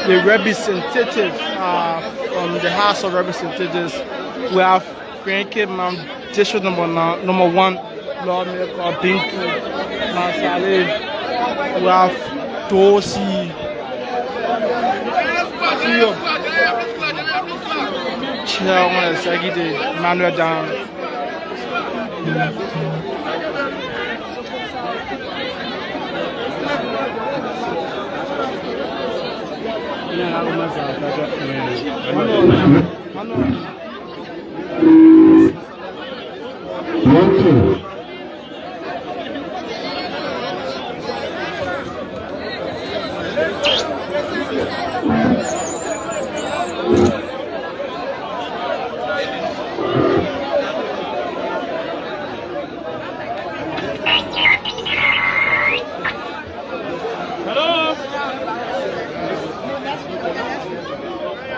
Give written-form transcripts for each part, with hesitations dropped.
the representative from the House of Representatives. We have Granke District number 1 lawmaker Bintu Mansale. We have Dosi Chair on Executive Manuel Dan.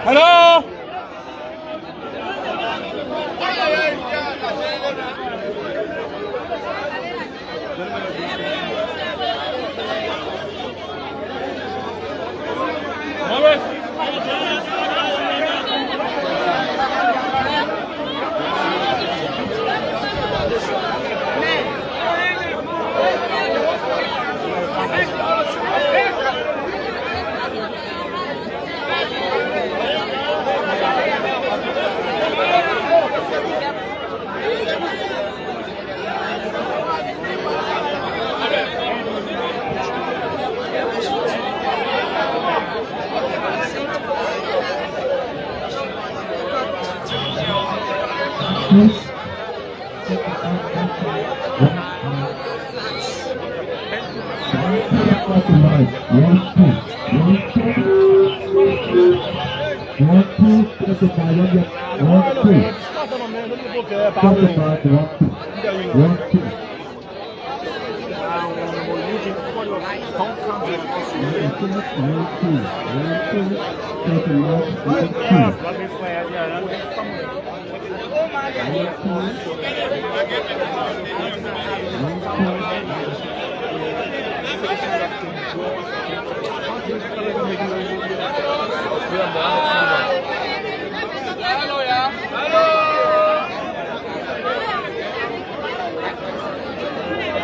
Hello.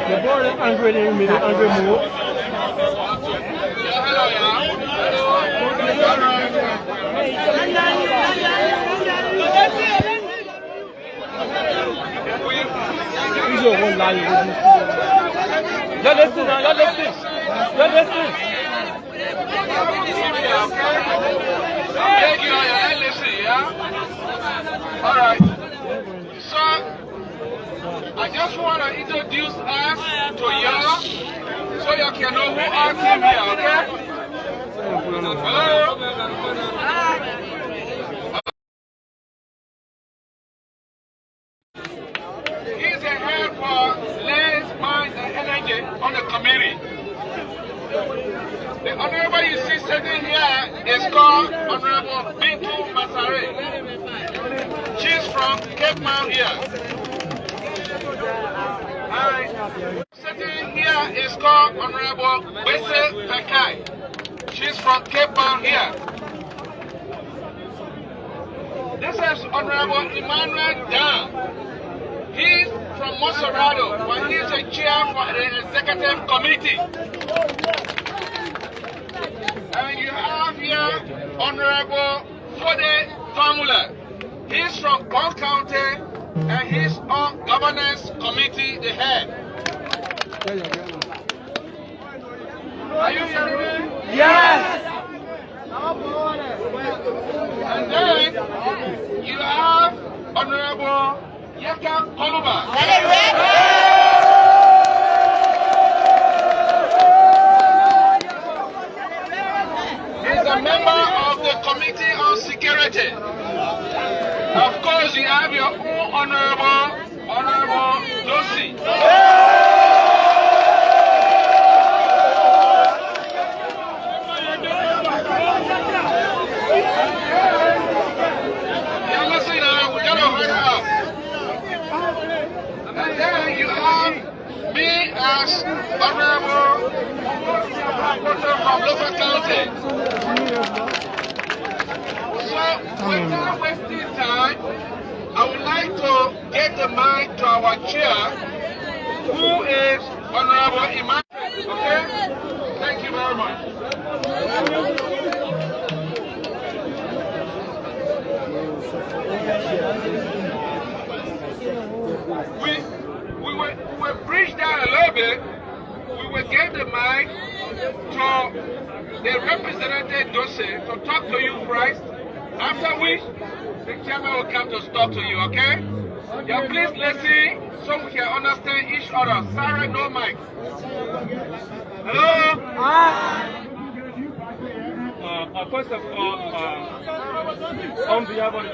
The board is angry, they made it angry move. These are one line. You're listening now, you're listening. You're listening. You're listening, yeah? All right. So, I just want to introduce us to y'all so you can know who our team here, okay? Hello? He's a head for lands, mines, and energy on the committee. The honorable you see sitting here is called Honorable Bintu Masare. She's from Cape Town here. Sitting here is called Honorable Bese Pekai. She's from Cape Town here. This is Honorable Emmanuel Dan. He's from Monserrado, but he's a chair for the executive committee. And you have here Honorable Fode Famula. He's from Gulf County and he's on governance committee, the head. Are you hearing me? Yes! And then you have Honorable Yekeh Kolubah. He's a member of the Committee on Security. Of course, you have your own Honorable Dosi. And then you have me as Honorable of local council. So, without wasting time, I would like to get the mic to our chair, who is Honorable Imam. Okay? Thank you very much. We will bridge down a little bit. We will get the mic to the representative Dose to talk to you first. After which, the chairman will come to talk to you, okay? Yeah, please listen so we can understand each other. Sarah, no mic. Hello? First of all, on behalf of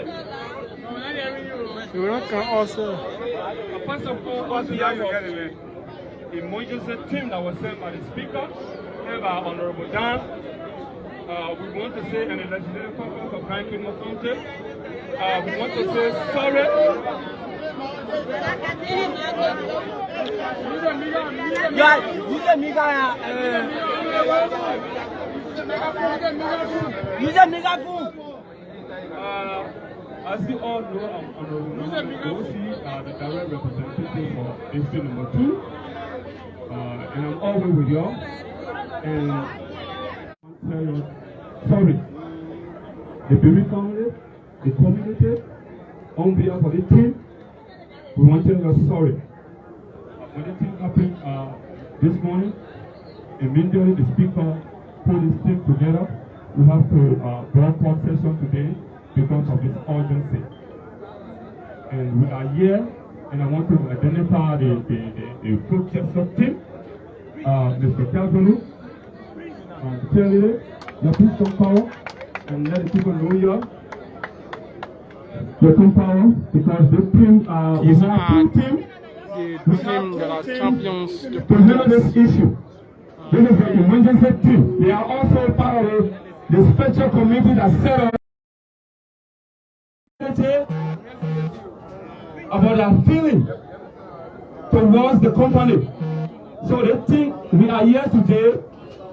the emergency team that was sent by the Speaker, and by Honorable Dan, we want to say, and the legislative conference of Grand Kingdom County, we want to say sorry. As you all know, I'm Honorable Dosi, the direct representative for district number 2, and I'm always with y'all. And tell you, sorry. The Bereaved family, the community, on behalf of the team, we want to tell you sorry. When the thing happened this morning, immediately the Speaker put his team together. We have to broadcast session today because of this urgency. And we are here, and I want to identify the protester team, Mr. Calvin, cheerleader, your please come forward and let the people know you. You come forward because this team, we have 2 teams. The team that are champions to handle this issue. This is the emergency team. They are also part of the special committee that set up about their feeling towards the company. So they think we are here today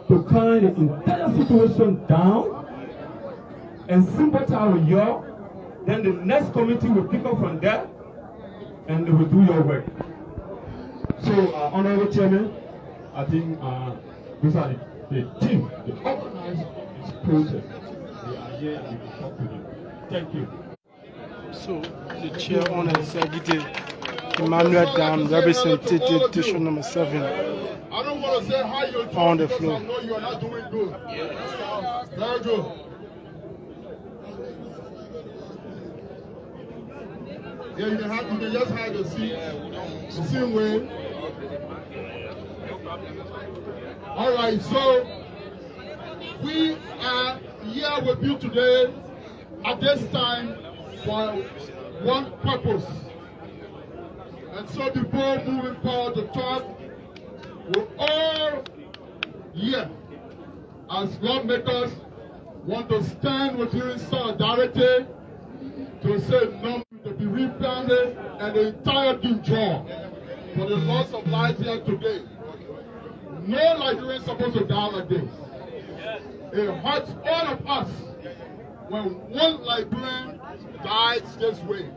to calm the entire situation down and sympathize with you. Then the next committee will pick up from there and they will do your work. So, Honorable Chairman, I think these are the team, the organized this process. They are here and we will talk to them. Thank you. So, the chair on executive, Emmanuel Dam, representative district number 7, I don't want to say how you're doing on the because floor. I know you are not doing good. Very good. Yeah, you can just hide the seat the same way. All right, so we are here with you today at this time for one purpose. And so before moving forward to talk, we're all here as lawmakers want to stand with you in solidarity to say no to the bereaved family and the entire Ginjor for the loss of lives here today. No Nigerian is supposed to die like this. It hurts all of us when one Liberian dies this way.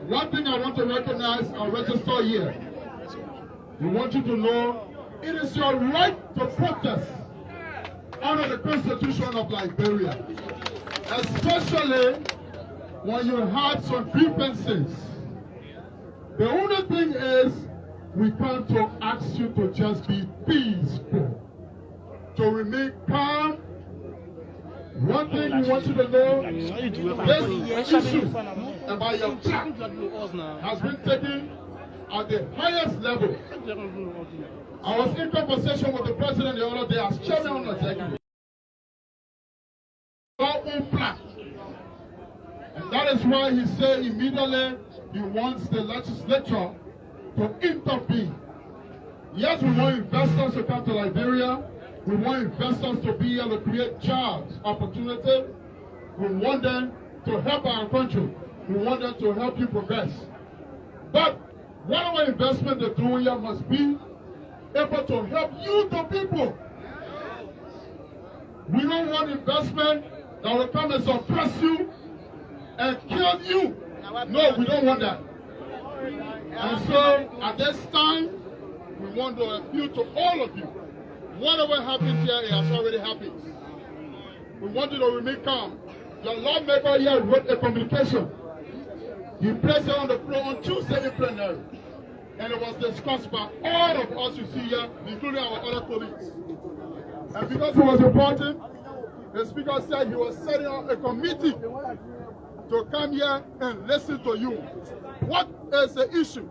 One thing I want to recognize and register here, we want you to know it is your right to protest under the Constitution of Liberia, especially when you have some grievances. The only thing is, we come to ask you to just be peaceful, to remain calm. One thing we want you to know, this issue about your track has been taken at the highest level. I was in conversation with the president the other day as chairman of the executive. Our own plan. And that is why he said immediately he wants the legislature to intervene. Yes, we want investors to come to Liberia. We want investors to be able to create jobs, opportunity. We want them to help our country. We want them to help you progress. But whatever investment they're doing here must be able to help you, the people, We don't want investment that will come and suppress you and kill you. No, we don't want that. And so, at this time, we want to appeal to all of you. Whatever happened here, it has already happened. We want you to remain calm. Your lawmaker here wrote a communication. He placed it on the floor on Tuesday in plenary. And it was discussed by all of us you see here, including our other colleagues. And because it was important, the speaker said he was setting up a committee to come here and listen to you. What is the issue?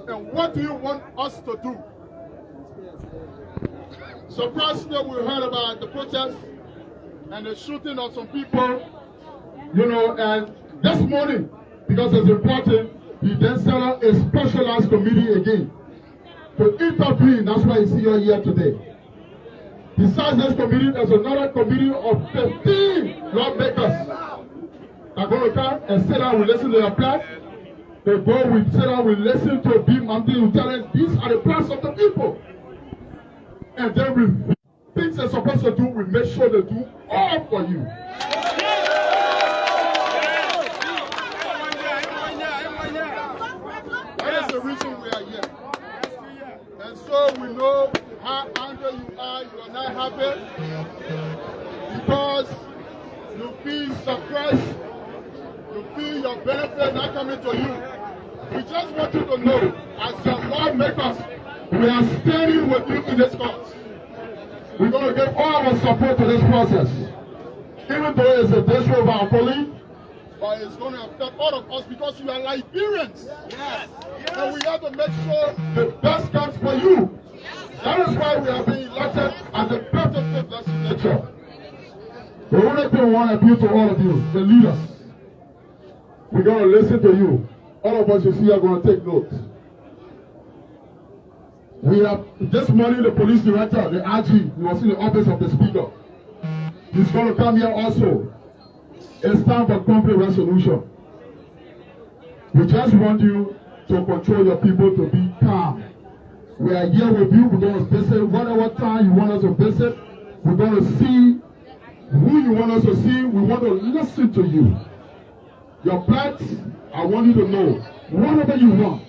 And what do you want us to do? Surprisingly, we heard about the protest and the shooting of some people, and this morning, because it's important, he then set up a specialized committee again to intervene. That's why you see you here today. Besides this committee, there's another committee of 15 lawmakers that are going to come and sit down, we listen to their plans. They go, we sit down, we listen to them until you tell us these are the plans of the people. And then we things they're supposed to do, we make sure they do all for you. That is the reason we are here. And so we know how angry you are not happy because you feel suppressed, you feel your benefit not coming to you. We just want you to know, as your lawmakers, we are standing with you in this cause. We're going to give all our support to this process. Even though it's a district of our colleague, but it's going to affect all of us because you are Liberians. Yes. And we have to make sure the best comes for you. That is why we are being elected as the representative legislature. The only thing we want to appeal to all of you, the leaders. We're going to listen to you. All of us you see are going to take notes. We have, this morning, the police director, the RG, he was in the office of the speaker. He's going to come here also. It's time for conflict resolution. We just want you to control your people to be calm. We are here with you. We're going to visit whatever time you want us to visit. We're going to see who you want us to see. We want to listen to you. Your plans, I want you to know, whatever you want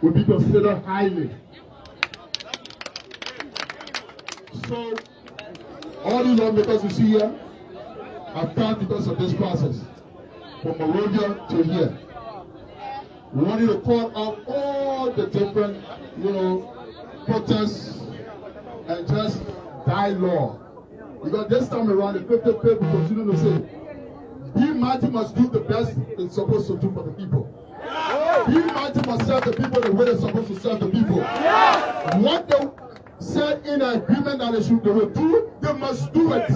will be considered highly. So, all the lawmakers you see here have come because of this process, from Monrovia to here. We want you to call out all the different, protests and just dialogue. Because this time around, the 55th will continue to say, Be Mighty must do the best it's supposed to do for the people. Be Mighty must serve the people the way they're supposed to serve the people. What they said in an agreement that they will do, they must do it.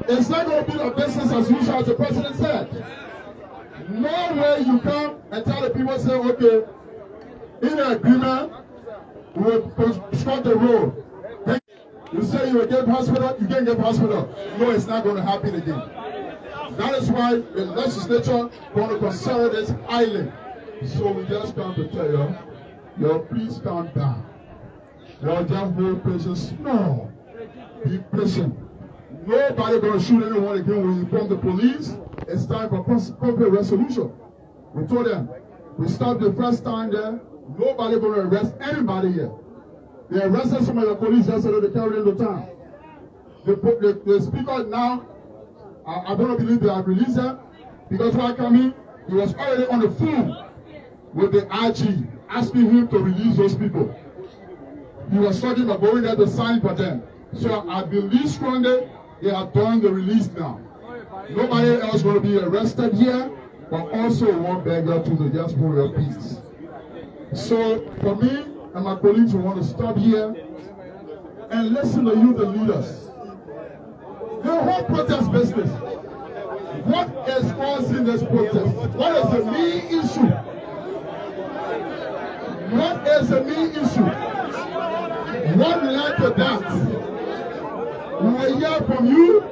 It's not going to be a business as usual, as the president said. No way you come and tell the people, say, okay, in an agreement, we will construct the road. You say you will give hospital, you can't give hospital. No, it's not going to happen again. That is why the legislature want to consider this highly. So we just come to tell you, please calm down. Just hold patience. No. Be patient. Nobody going to shoot anyone again when you inform the police. It's time for conflict resolution. We told them, we stopped the first time there. Nobody going to arrest anybody here. They arrested some of the police yesterday, they carried into town. The speaker now, I don't believe they have released him, because when I come in, he was already on the phone with the IG, asking him to release those people. He was talking about going there to sign for them. So I believe strongly they are done the release now. Nobody else will be arrested here, but also one beggar to the just hold your peace. So for me and my colleagues who want to stop here and listen to you, the leaders. The whole protest business. What is causing this protest? What is the main issue? What is the main issue? What led to that? We will hear from you.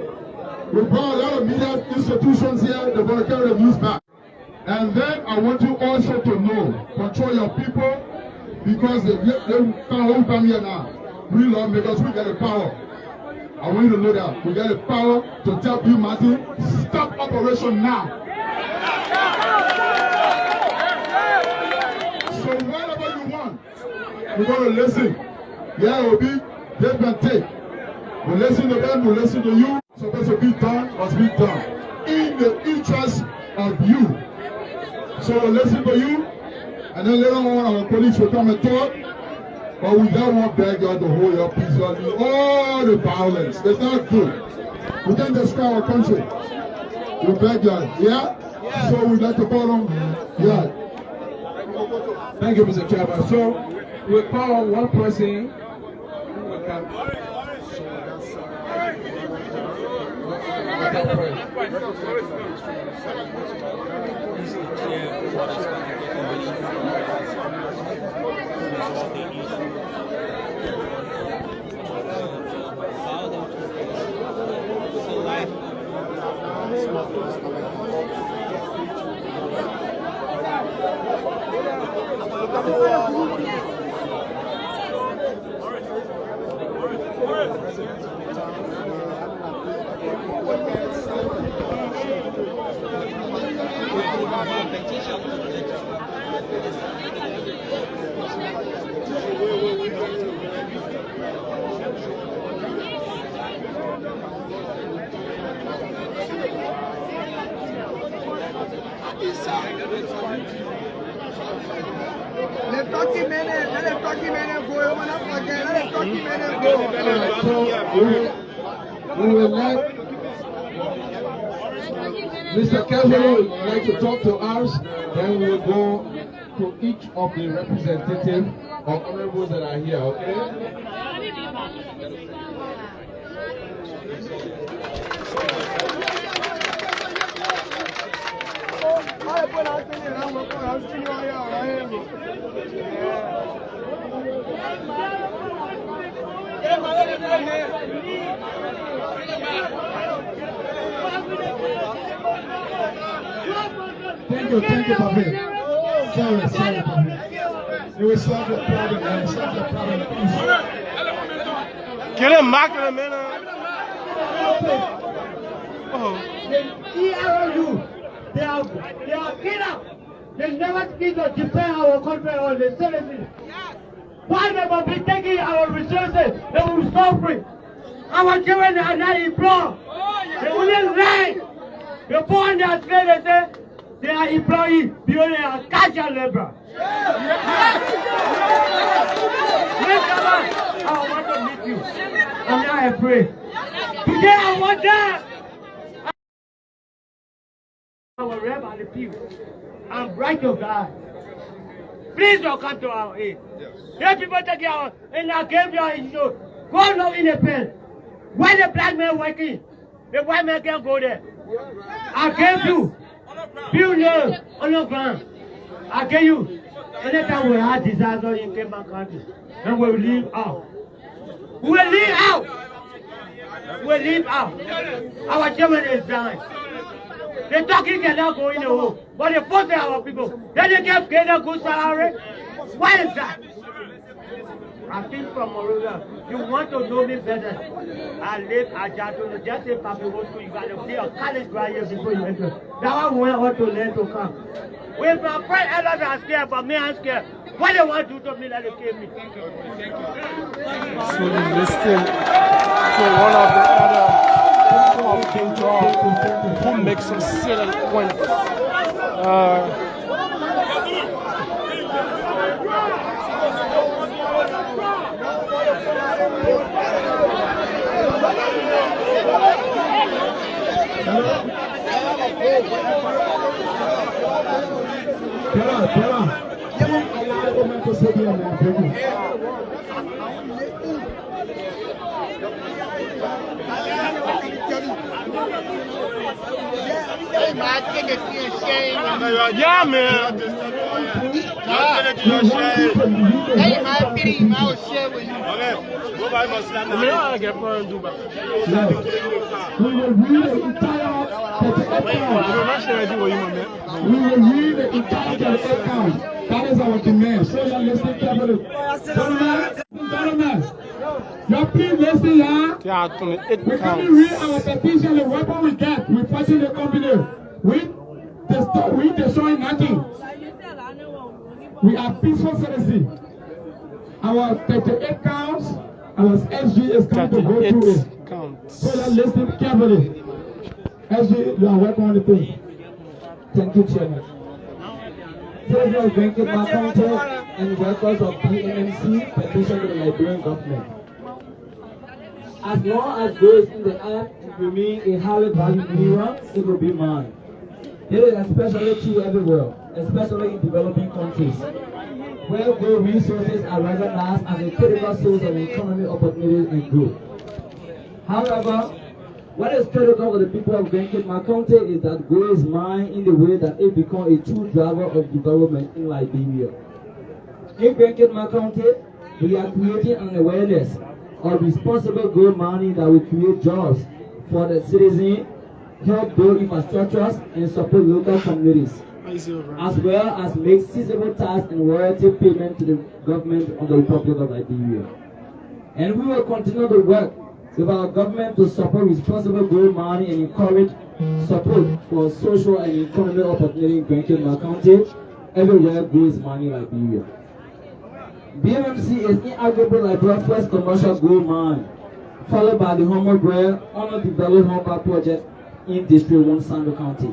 We've got a lot of media institutions here. They're going to carry the news back. And then I want you also to know, control your people, because they can't come here now. We lawmakers, we get the power. I want you to know that we get the power to tell you, Martin, stop operation now. So whatever you want, we're going to listen. Yeah, it will be give and take. We listen to them, we listen to you. It's supposed to be done, must be done. In the interest of you. So we'll listen to you, and then later on our colleagues will come and talk. But we don't want beg you to hold your peace on all the violence. That's not good. We can destroy our country. We beg you, yeah? So we'd like to call on, yeah. Thank you, Mr. Chairman. So we call one person who will come. We will let Mr. Kevin would like to talk to us, then we will go to each of the representatives or honorables that are here, okay? Thank you, Papi. Sorry, Papi. It was such a problem, man. Such a problem. Get him, Mark, in a minute. The ERU, they are killers. They never need to defend our country or the citizens. Why they will be taking our resources? They will be suffering. Our children are not employed. They will not lie. The born their slave, they say they are employees, because they are casual labor. I want to meet you. I'm not afraid. Today I want that. I will rap on the people. I'm right to God. Please don't come to our aid. Let people take your and I gave you issue. Go no in the pen. Why the black man working? The white man can't go there. I gave you. Build love on the ground. I gave you. Anytime we have disaster in my country, and we will leave out. We will leave out. We will leave out. Our children is dying. The talking cannot go in the hole, but they force our people. Then they get paid a good salary. Why is that? I think from Moreover, you want to know me better. I live at Jatun, just say Papi School, you got to be a college graduate before you enter. That one we want to learn to come. If my friend elders are scared, but me I'm scared. What they want to do to me that they kill me? So they listen to one of the other people of King George who makes some silly points. Yeah, man. Hey, my pity, I will share with you. We will read the entire account. That is our demand. So you're listening carefully. Gentlemen, Y'all please listen, y'all. Yeah, it We can't read our petition, the weapon we get. We fighting the company. We destroying nothing. We are peaceful citizens. Our 38 counts, our SG is going to go through it. So let's listen carefully. SG, you are welcome on the thing. Thank you, Chairman. Citizens of Yekeh Kolubah and workers of PMMC petition to the Liberian government. As long as those in the earth remain a highly valued mineral, it will be mine. This is especially true everywhere, especially in developing countries, where gold resources are recognized as a critical source of economic opportunity and growth. However, what is critical for the people of Yekeh Kolubah is that gold is mined in the way that it becomes a true driver of development in Liberia. In Yekeh Kolubah, we are creating an awareness of responsible gold mining that will create jobs for the citizens, help build infrastructures, and support local communities, as well as make feasible tax and royalty payment to the government of the Republic of Liberia. And we will continue to work with our government to support responsible gold mining and encourage support for social and economic opportunity in Yekeh Kolubah everywhere gold is mining in Liberia. BMMC is inarguably Liberia's first commercial gold mine, followed by the Humble underdeveloped Humble project in District 1 Sando County.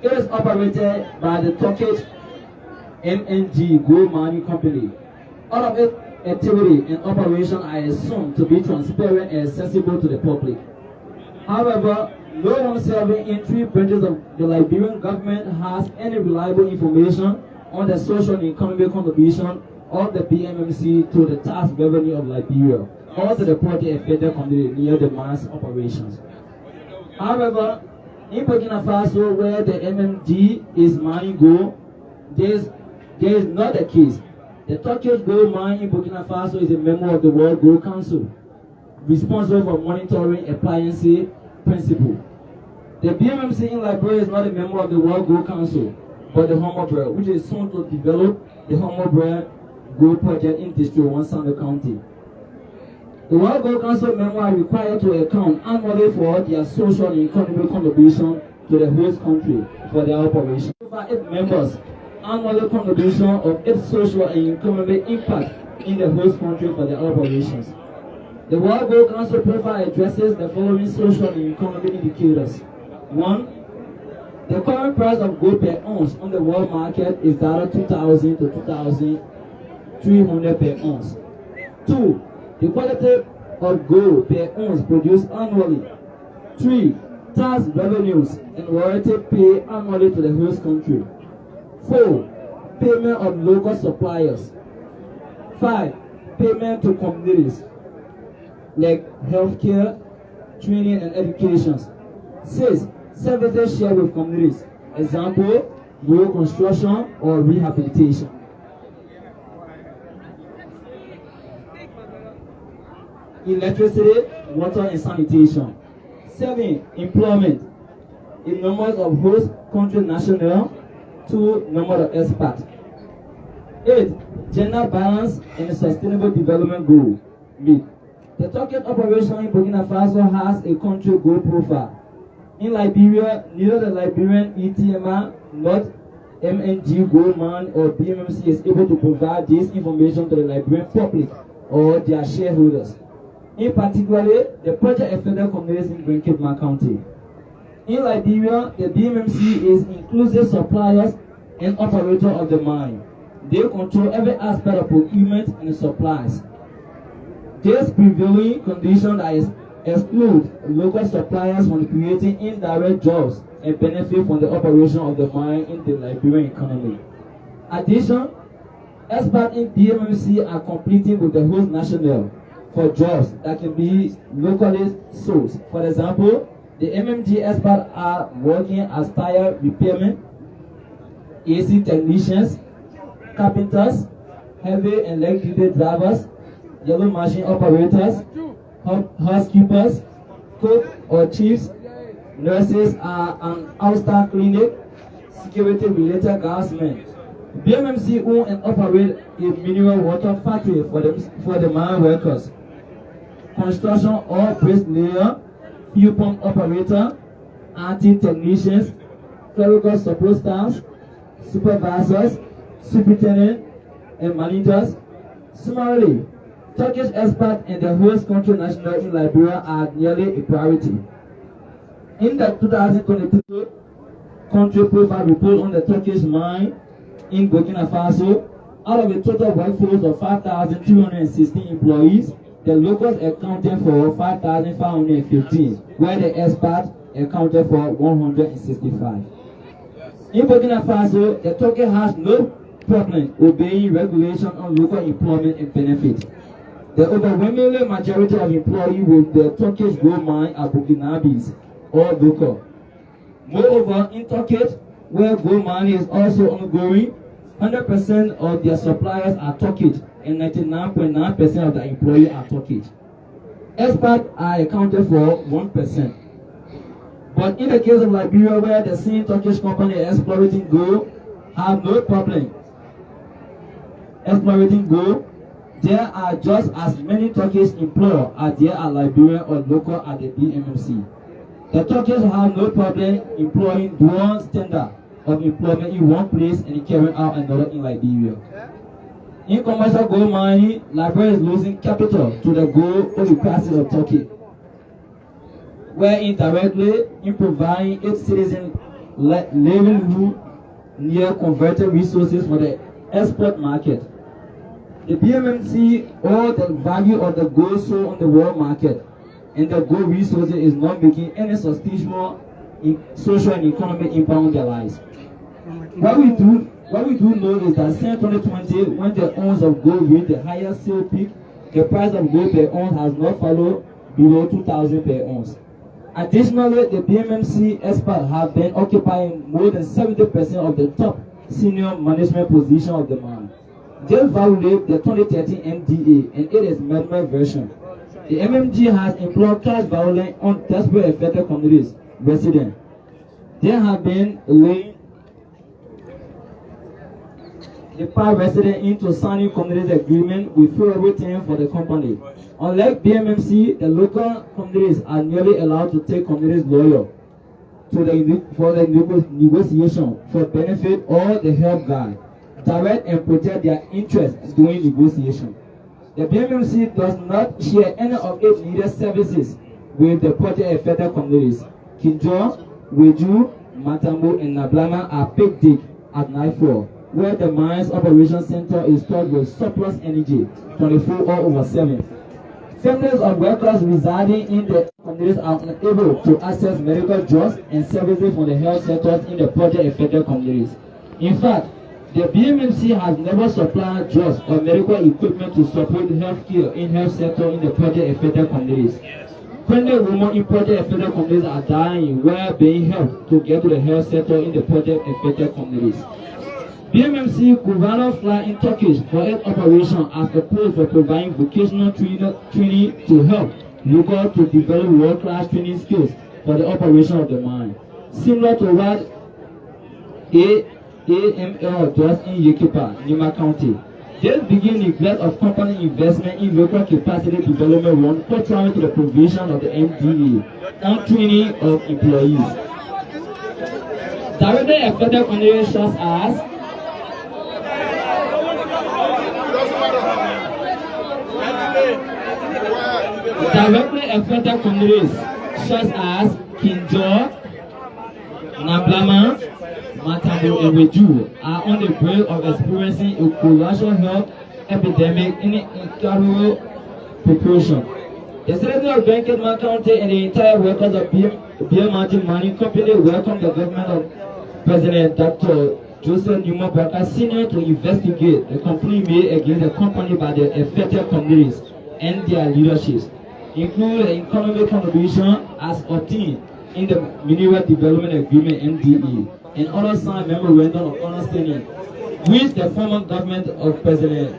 It is operated by the Turkish MNG Gold Mining Company. All of its activity and operation are assumed to be transparent and accessible to the public. However, no one serving in 3 branches of the Liberian government has any reliable information on the social and economic contribution of the BMMC to the tax revenue of Liberia or to the project and federal community near the mine's operations. However, in Burkina Faso, where the MMG is mining gold, there is not the case. The Turkish gold mine in Burkina Faso is a member of the World Gold Council, responsible for monitoring appliance principle. The BMMC in Liberia is not a member of the World Gold Council, but the Humble, which is soon to develop the Humble Gold project in District 1 Sando County. The World Gold Council members are required to account annually for their social and economic contribution to the host country for their operation. Its members annual contribution of its social and economic impact in the host country for their operations. The World Gold Council profile addresses the following social and economic indicators. 1. The current price of gold per ounce on the world market is $2,000 to $2,300 per ounce. 2. The quality of gold per ounce produced annually. 3. Tax revenues and royalty paid annually to the host country. 4. Payment of local suppliers. 5. Payment to communities like healthcare, training and education. 6. Services shared with communities. Example, road construction or rehabilitation. Electricity, water and sanitation. 7. Employment. In numbers of host country national. 2. Number of expats. 8. Gender balance and sustainable development goal. B. The target operation in Burkina Faso has a country goal profile. In Liberia, neither the Liberian ETMR, not MNG Goldman or BMMC is able to provide this information to the Liberian public or their shareholders. In particular, the project of federal communities in Yekeh County. In Liberia, the BMMC is inclusive suppliers and operator of the mine. They control every aspect of procurement and supplies. This prevailing condition exclude local suppliers from creating indirect jobs and benefit from the operation of the mine in the Liberian economy. Addition, experts in BMMC are competing with the host national for jobs that can be locally sourced. For example, the MMG experts are working as tire repairmen, AC technicians, carpenters, heavy and light duty drivers, yellow machine operators, housekeepers, cook or chiefs, nurses, an outside clinic, security related guardsmen. BMMC own and operate a mineral water factory for the mine workers. construction or bricklayer, fuel pump operator, IT technicians, clerical support staffs, supervisors, superintendent, and managers. Similarly, Turkish expats in the host country national in Liberia are nearly a priority. In the 2022 country profile report on the Turkish mine in Burkina Faso, out of a total workforce of 5,216 employees, the locals accounted for 5,515, where the expats accounted for 165. In Burkina Faso, the Turkey has no problem obeying regulation on local employment and benefits. The overwhelming majority of employees with the Turkish gold mine are Burkinabes or local. Moreover, in Turkey, where gold mining is also ongoing, 100% of their suppliers are Turkish and 99.9% of the employees are Turkish. Expats are accounted for 1%. But in the case of Liberia, where the same Turkish company exploiting gold have no problem exploiting gold, there are just as many Turkish employers as there are Liberian or local at the BMMC. The Turkish have no problem employing dual standard of employment in one place and carrying out another in Liberia. In commercial gold mining, Liberia is losing capital to the gold oligarchy of Turkey, where indirectly in providing its citizens livelihood near converted resources for the export market. The BMMC or the value of the gold sold on the world market and the gold resources is not making any substantial social and economic impact on their lives. What we do know is that since 2020, when the ounce of gold reached the highest sale peak, the price of gold per ounce has not followed below 2,000 per ounce. Additionally, the BMMC experts have been occupying more than 70% of the top senior management position of the mine. They violate the 2013 MDA and it is amendment version. The MMG has employed cash violence on desperate affected communities, residents. They have been laying the power resident into signing communities agreement with favorable terms for the company. Unlike BMMC, the local communities are nearly allowed to take communities lawyer for the negotiation for benefit or the help guide, direct and protect their interests during negotiation. The BMMC does not share any of its needed services with the project affected communities. Kinjo, Weju, Matambo, and Nablama are picked dig at nightfall, where the mine's operation center is stored with surplus energy 24/7. Families of workers residing in the communities are unable to access medical drugs and services from the health sectors in the project affected communities. In fact, the BMMC has never supplied drugs or medical equipment to support healthcare in health sector in the project affected communities. Pregnant women in project affected communities are dying while being helped to get to the health sector in the project affected communities. BMMC could rather fly in Turkish for its operation as opposed to providing vocational training to help local to develop world-class training skills for the operation of the mine. Similar to what AML does in Yekeh, Nima County. This begin neglect of company investment in local capacity development run contrary to the provision of the MDA on training of employees. Directly affected communities such as directly affected communities such as Kinjo, Nablama, Matambo, and Weju are on the brink of experiencing a colossal health epidemic in incredible proportion. The citizens of Yekeh County and the entire workers of BMG Mining Company welcome the government of President Dr. Joseph Numa Baka Sr. to investigate the complaint made against the company by the affected communities and their leaderships, including the economic contribution as obtained in the Mineral Development Agreement (MDE) and other signed memorandum of understanding, which the former government of President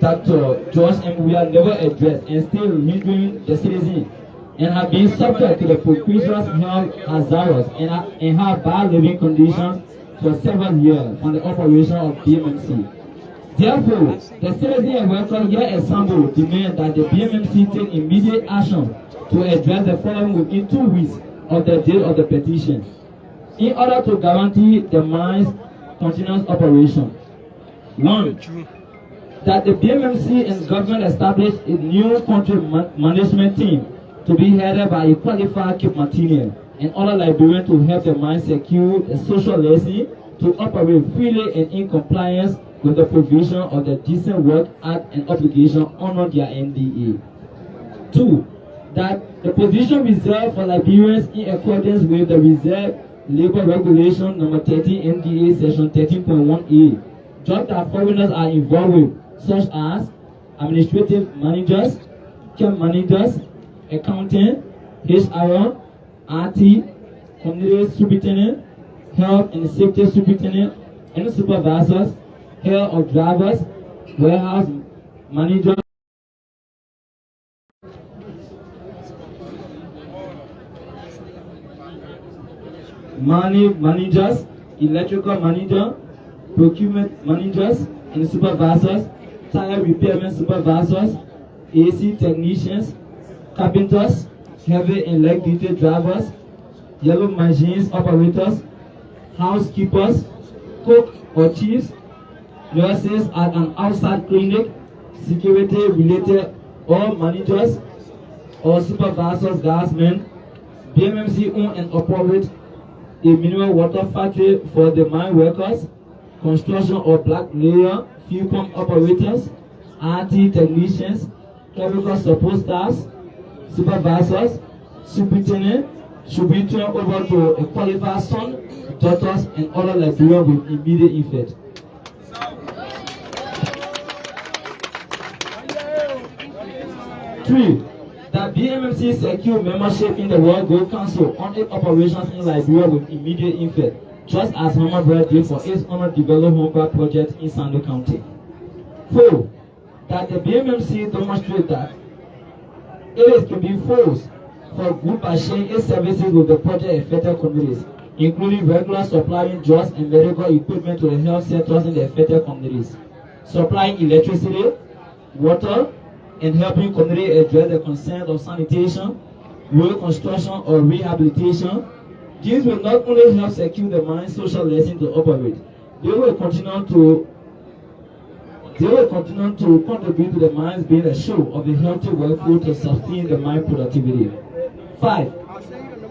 Dr. George M. Weah never addressed and still hindering the citizens and have been subject to the precarious health hazards and have bad living conditions for several years on the operation of BMMC. Therefore, the citizens and workers here assembled demand that the BMMC take immediate action to address the following within 2 weeks of the date of the petition, in order to guarantee the mine's continuous operation. 1. That the BMMC and government establish a new country management team to be headed by a qualified Cape Martinian and other Liberians to help the mine secure the social license to operate freely and in compliance with the provision of the Decent Work Act and obligation under their NDA. 2. That the position reserved for Liberians in accordance with the Reserve Labor Regulation number 13 NDA section 13.1a, jobs that foreigners are involved with, such as administrative managers, camp managers, accountant, HR, RT, community superintendent, health and safety superintendent, and supervisors, health of drivers, warehouse managers, money managers, electrical manager, procurement managers, and supervisors, tire repairman supervisors, AC technicians, carpenters, heavy and light duty drivers, yellow machines operators, housekeepers, cook or chiefs, nurses at an outside clinic, security related or managers or supervisors, guardsmen. BMMC own and operate a mineral water factory for the mine workers, construction or black layer, fuel pump operators, RT technicians, chemical support staffs, supervisors, superintendent should be turned over to a qualified son, daughters, and other Liberians with immediate effect. Three, that BMMC secure membership in the World Gold Council on its operations in Liberia with immediate effect, just as Homebread did for its honored developed Homebread project in Sando County. 4. That the BMMC demonstrate that it can be forced for good by sharing its services with the project affected communities, including regular supplying drugs and medical equipment to the health centers in the affected communities, supplying electricity, water, and helping community address the concerns of sanitation, road construction, or rehabilitation. These will not only help secure the mine's social license to operate, they will continue to contribute to the mines being a show of a healthy workforce to sustain the mine productivity. 5.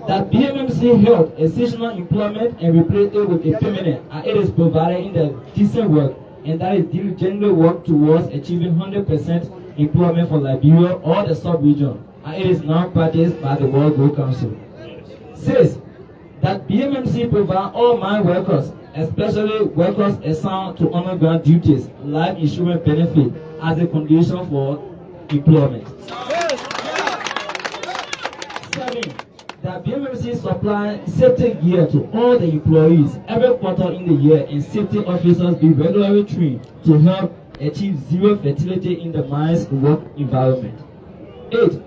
That BMMC held a seasonal employment and replaced it with a permanent, and it is provided in the decent work, and that is diligently work towards achieving 100% employment for Liberia or the sub-region, and it is now practiced by the World Gold Council. 6. That BMMC provide all mine workers, especially workers assigned to underground duties, life insurance benefit as a condition for employment. 7. That BMMC supply safety gear to all the employees every quarter in the year, and safety officers be regularly trained to help achieve zero fatality in the mine's work environment. 8.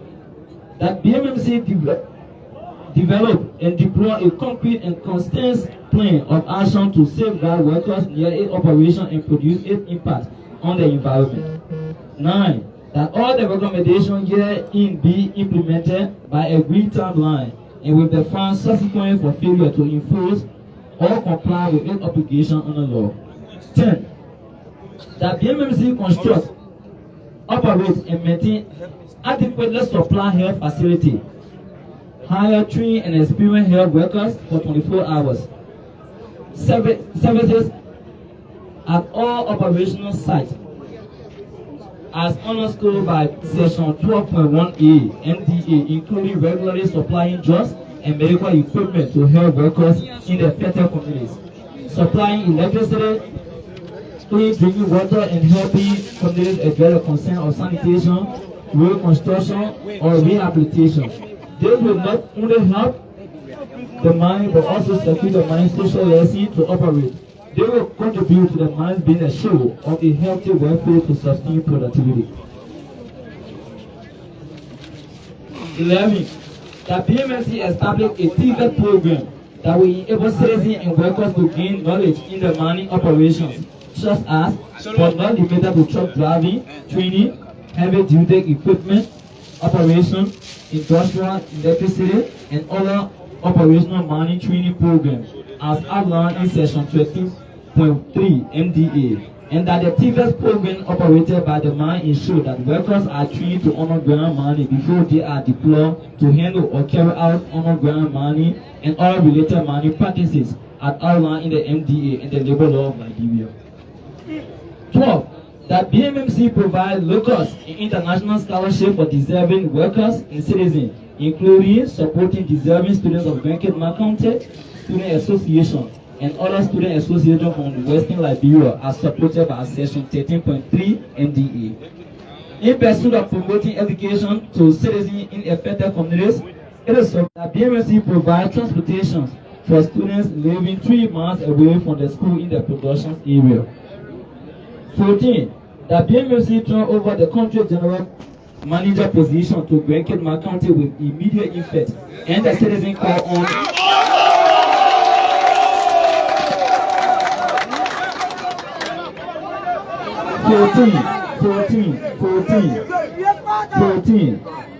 That BMMC develop and deploy a concrete and constant plan of action to safeguard workers near its operation and produce its impact on the environment. 9. That all the recommendations herein be implemented by a agreed timeline and with the funds subsequent for failure to enforce or comply with its obligation under law. 10. That BMMC construct, operate, and maintain adequately supply health facility, hire, train, and experienced health workers for 24 hours. Services at all operational sites, as underscored by Section 12.1a NDA, including regularly supplying drugs and medical equipment to health workers in the affected communities, supplying electricity, clean drinking water, and helping communities address the concern of sanitation, road construction, or rehabilitation. This will not only help the mine but also secure the mine's social license to operate. They will contribute to the mines being a show of a healthy workforce to sustain productivity. 11. That BMMC established a TVET program that will enable citizens and workers to gain knowledge in the mining operations, such as, but not limited to truck driving, training, heavy-duty equipment, operation, industrial electricity, and other operational mining training programs as outlined in section 13.3 MDA, and that the previous program operated by the mine ensure that workers are trained to underground mining before they are deployed to handle or carry out underground mining and other related mining practices as outlined in the MDA and the labor law of Liberia. 12. That BMMC provides local and international scholarship for deserving workers and citizens, including supporting deserving students of Yekeh County Student Association and other student associations from Western Liberia as supported by Section 13.3 MDA. In pursuit of promoting education to citizens in affected communities, it is so that BMMC provides transportation for students living 3 miles away from the school in the production area. 14. That BMMC turned over the country general manager position to Yekeh County with immediate effect, and the citizen call on 14.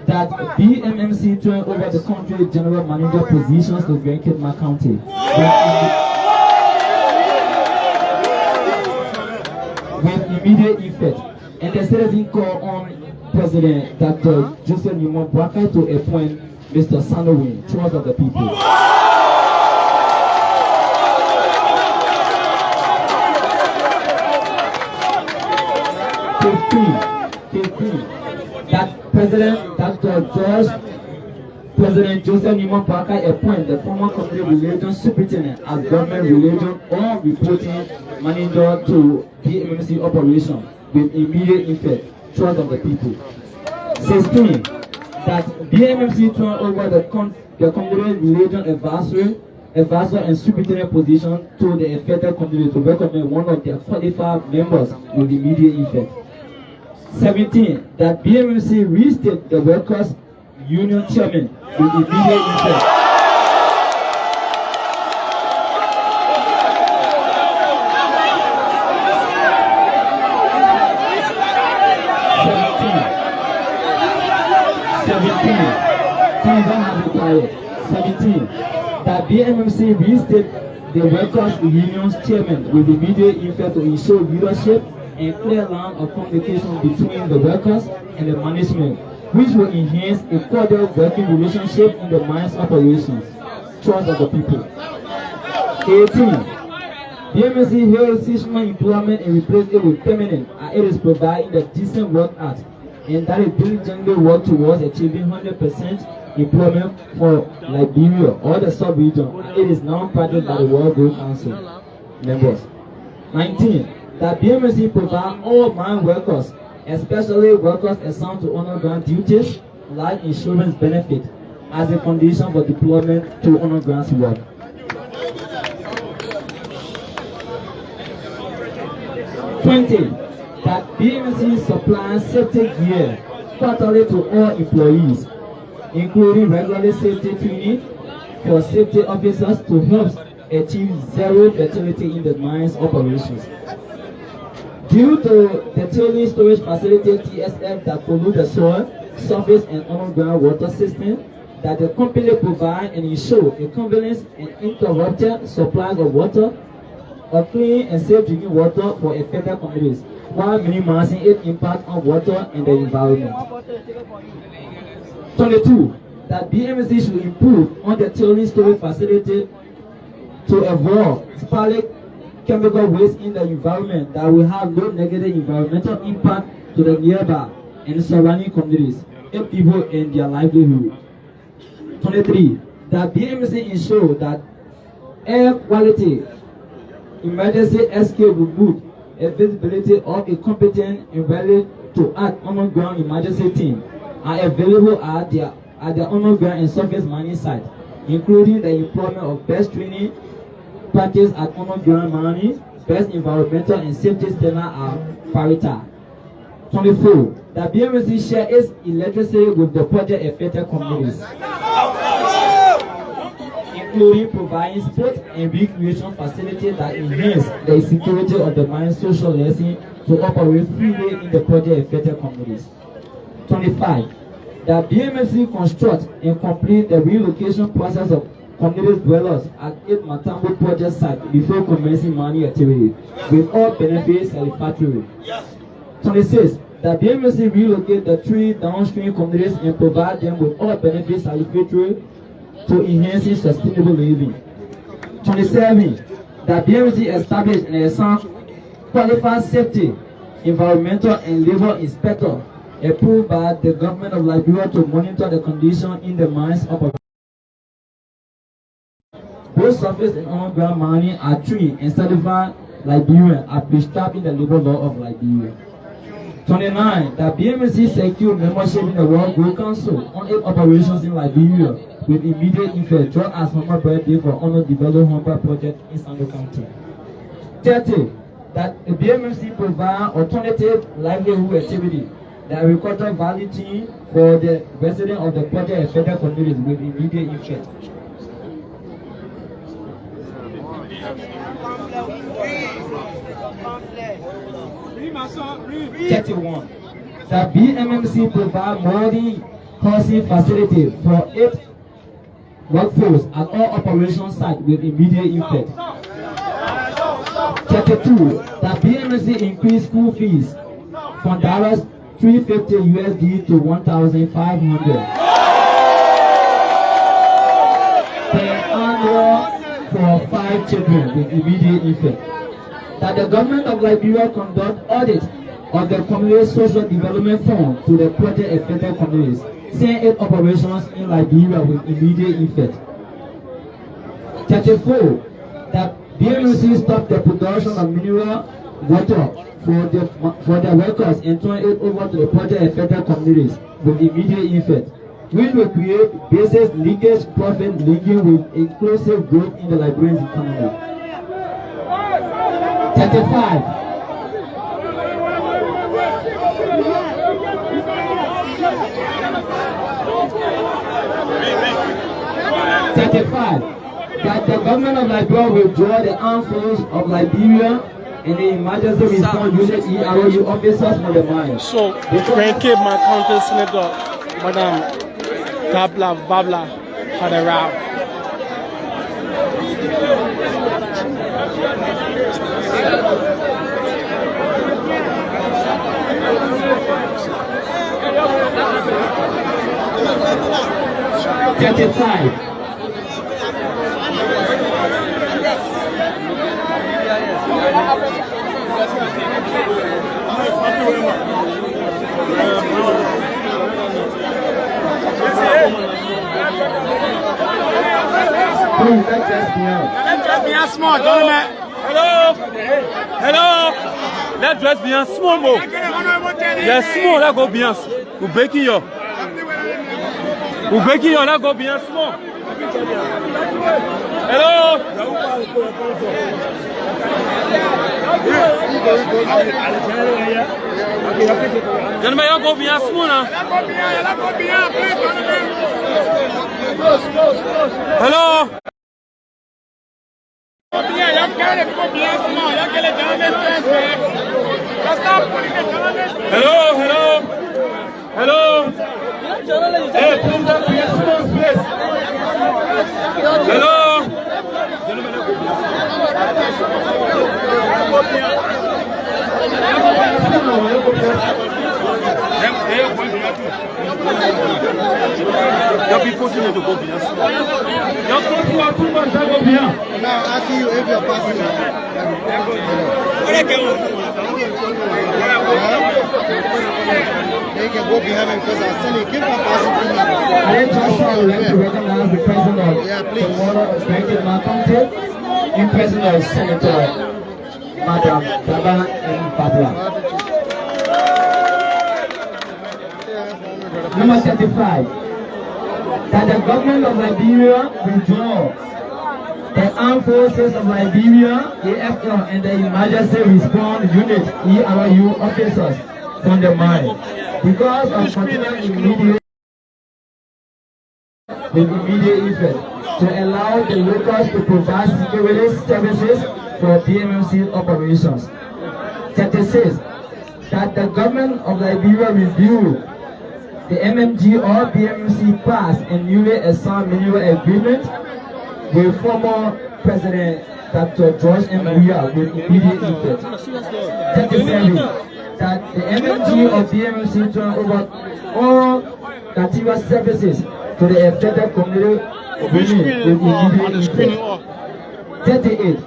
That BMMC turned over the country general manager positions to Yekeh County with immediate effect, and the citizen call on President Dr. Joseph Nimon Bwaka to appoint Mr. Sanowin, choice of the people. 15. That President Joseph Nimon Bwaka appoint the former community relations superintendent as government relations or reporting manager to BMMC operation with immediate effect, choice of the people. 16. That BMMC turn over the community relations advisor and superintendent position to the affected community to recommend one of their qualified members with immediate effect. 17. That BMMC restate the workers' union chairman with immediate effect. 17. That BMMC restate the workers' union chairman with immediate effect to ensure leadership and clear line of communication between the workers and the management, which will enhance a cordial working relationship in the mine's operations. Choice of the people. 18. BMMC held seasonal employment and replaced it with permanent, and it is providing the Decent Work Act, and that it diligently work towards achieving 100% employment for Liberia or the sub-region, and it is now practiced by the World Gold Council members. 19. That BMMC provide all mine workers, especially workers assigned to underground duties, life insurance benefit as a condition for deployment to underground work. 20. That BMMC supplies safety gear quarterly to all employees, including regular safety training for safety officers to help achieve zero fatality in the mine's operations. Due to the tailing storage facility TSF that pollute the soil, surface and underground water system, that the company provide and ensure a convenience and uninterrupted supply of water, of clean and safe drinking water for affected communities, while minimizing its impact on water and the environment. 22. That BMMC should improve on the tailing storage facility to avoid spalling chemical waste in the environment that will have no negative environmental impact to the nearby and surrounding communities and people and their livelihood. 23. That BMMC ensure that air quality, emergency escape route, availability of a competent and ready to act underground emergency team are available at the underground and surface mining site, including the employment of best training practice at underground mining, best environmental and safety standards are priority. 24. That BMMC share its electricity with the project affected communities, including providing sports and recreation facilities that enhance the security of the mine's social license to operate freely in the project-affected communities. 25. That BMFC construct and complete the relocation process of community dwellers at 8 Matambo project site before commencing mining activity, with all benefits satisfactory. 26. That BMFC relocate the 3 downstream communities and provide them with all benefits satisfactory to enhancing sustainable living. 27. That BMFC establish and assign qualified safety, environmental and labor inspector approved by the government of Liberia to monitor the condition in the mines of both surface and underground mining are trained and certified Liberian are prescribed in the labor law of Liberia. 29. That BMFC secured membership in the World Gold Council on 8 operations in Liberia with immediate effect, just as former birthday for Honor Development Humber project in Sando County. 30. That the BMFC provide alternative livelihood activity, the agricultural value team for the residents of the project affected communities with immediate effect. 31. The BMMC provide molding housing facility for 8 workforce at all operation sites with immediate effect. 32. The BMMC increased school fees from $350 USD to 1,500 per annual for 5 children with immediate effect. That the government of Liberia conduct audit of the community social development fund to the project affected communities, seeing 8 operations in Liberia with immediate effect. 34. That BMC stop the production of mineral water for the workers and turn it over to the project affected communities with immediate effect. We will create basis linkage profit linking with inclusive growth in the Liberian economy. 35. 35. That the government of Liberia will withdraw the armed forces of Liberia and the emergency response unit EROU officers from the mine. So, Yekeh my county senator, Madam Tabla Babla Hadarab. Let's bien small, gentlemen. Hello. Hello. Let's dress bien small, mo. Yes, small. Let's go bien. Vous breaking yo. Vous breaking yo. Let's go bien small. Hello. Gentlemen, let's go bien small, hein. Hello. Hello. Hey, please don't be a small space. Hello. You'll be forcing you to go bien. You're forcing you too much to go bien. Now, I see you if you're passing. They can go behind me because I still keep on passing through me. I also like to recognize the president of the Water of Yekeh County and president of Senator Madam Baba and Babla. Number 35. That the government of Liberia withdraw the armed forces of Liberia, AFL, and the emergency response unit, ERU officers from the mine because of continued immediate with immediate effect to allow the locals to provide security services for BMMC operations. 36. That the government of Liberia review the MMG or BMMC pass and newly assigned mineral agreement with former President Dr. George M. Weah with immediate effect. 37. That the MMG or BMMC turn over all material services to the affected community with immediate effect. 38.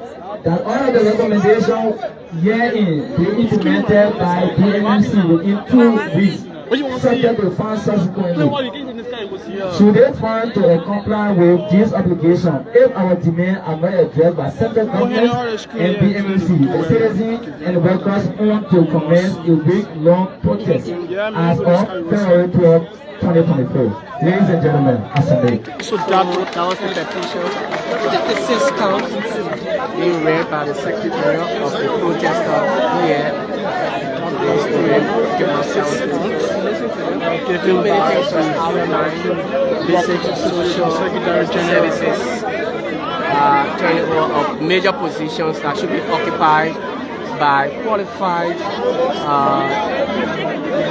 That all of the recommendations herein be implemented by BMMC within 2 weeks, subject to funds subsequently. Should they find to comply with this obligation, if our demands are not addressed by central government and BMMC, the citizens and workers want to commence a week-long protest as of February 12, 2024. Ladies and gentlemen, assembly. So that was the petition. 56 counts being read by the secretary of the protester here. Giving many things to outline basic social services, turning over of major positions that should be occupied by qualified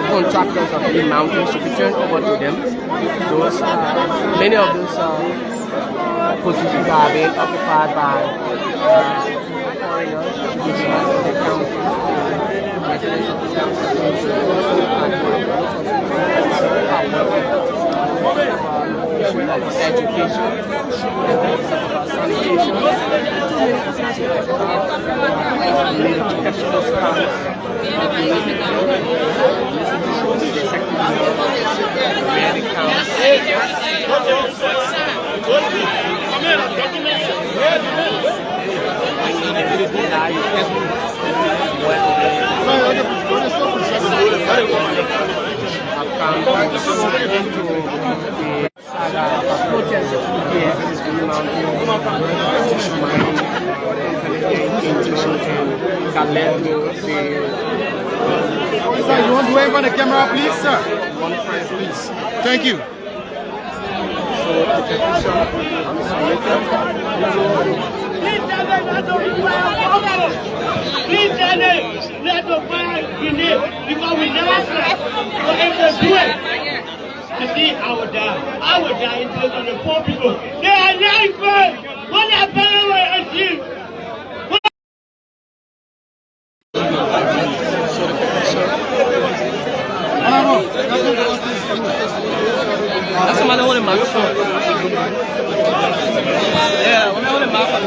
contractors of the mountains should be turned over to them. Those many of those positions are being occupied by foreigners, residents of the council, education, sanitation, educational staff, Sir, you want to wave on the camera, please, sir? Please. Thank you. Please tell them let the fire grenade because we never slept. So if they do it, I think I would die. I would die in place of the poor people. They are not good. What are better way I see? That's my only microphone. Yeah, when I only microphone.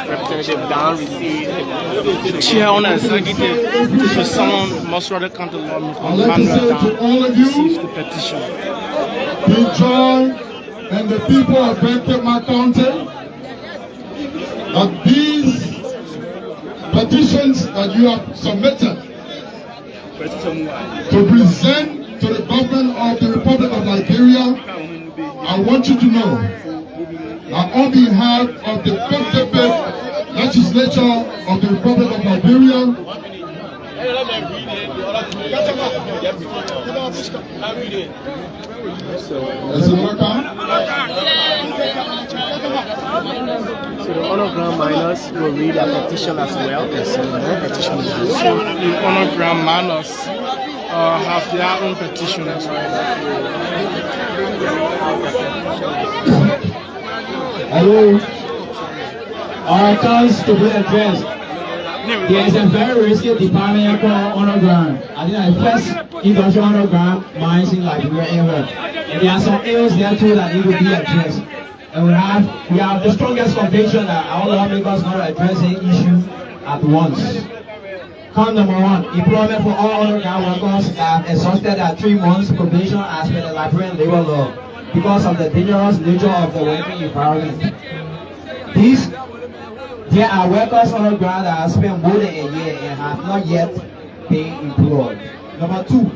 Representative Don received the chair on the executive to someone must rather come to law receive the petition. Big John and the people of Yekeh County, that these petitions that you have submitted to present to the government of the Republic of Liberia, I want you to know that on behalf of the contemplated legislature of the Republic of Liberia, so the underground miners will read a petition as well. So the petition is so the underground miners have their own petition as well. Hello. Our cause to be addressed. There is a very risky department called underground. I think the first industrial underground mines in Liberia ever. And there are some areas there too that need to be addressed. And we have the strongest conviction that our lawmakers not addressing issue at once. Count number 1, employment for all underground workers that have exhausted their 3 months probation as per the Liberian labor law because of the dangerous nature of the working environment. There are workers on the ground that have spent more than a year and have not yet been employed. Number 2,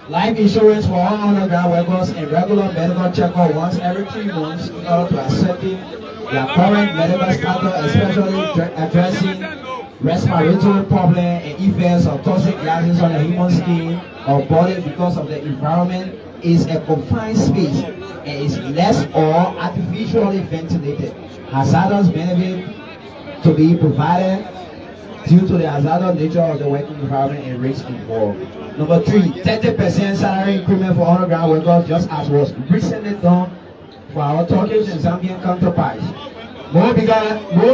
life insurance for all underground workers, and regular medical checkup once every 3 months in order to ascertain their current medical status, especially addressing respiratory problems and effects of toxic gases on the human skin or body because of the environment is a confined space and is less or artificially ventilated. Hazardous benefit to be provided due to the hazardous nature of the working environment and risks involved. Number 3, 30% salary increment for underground workers, just as was recently done for our Turkish and Zambian counterparts. More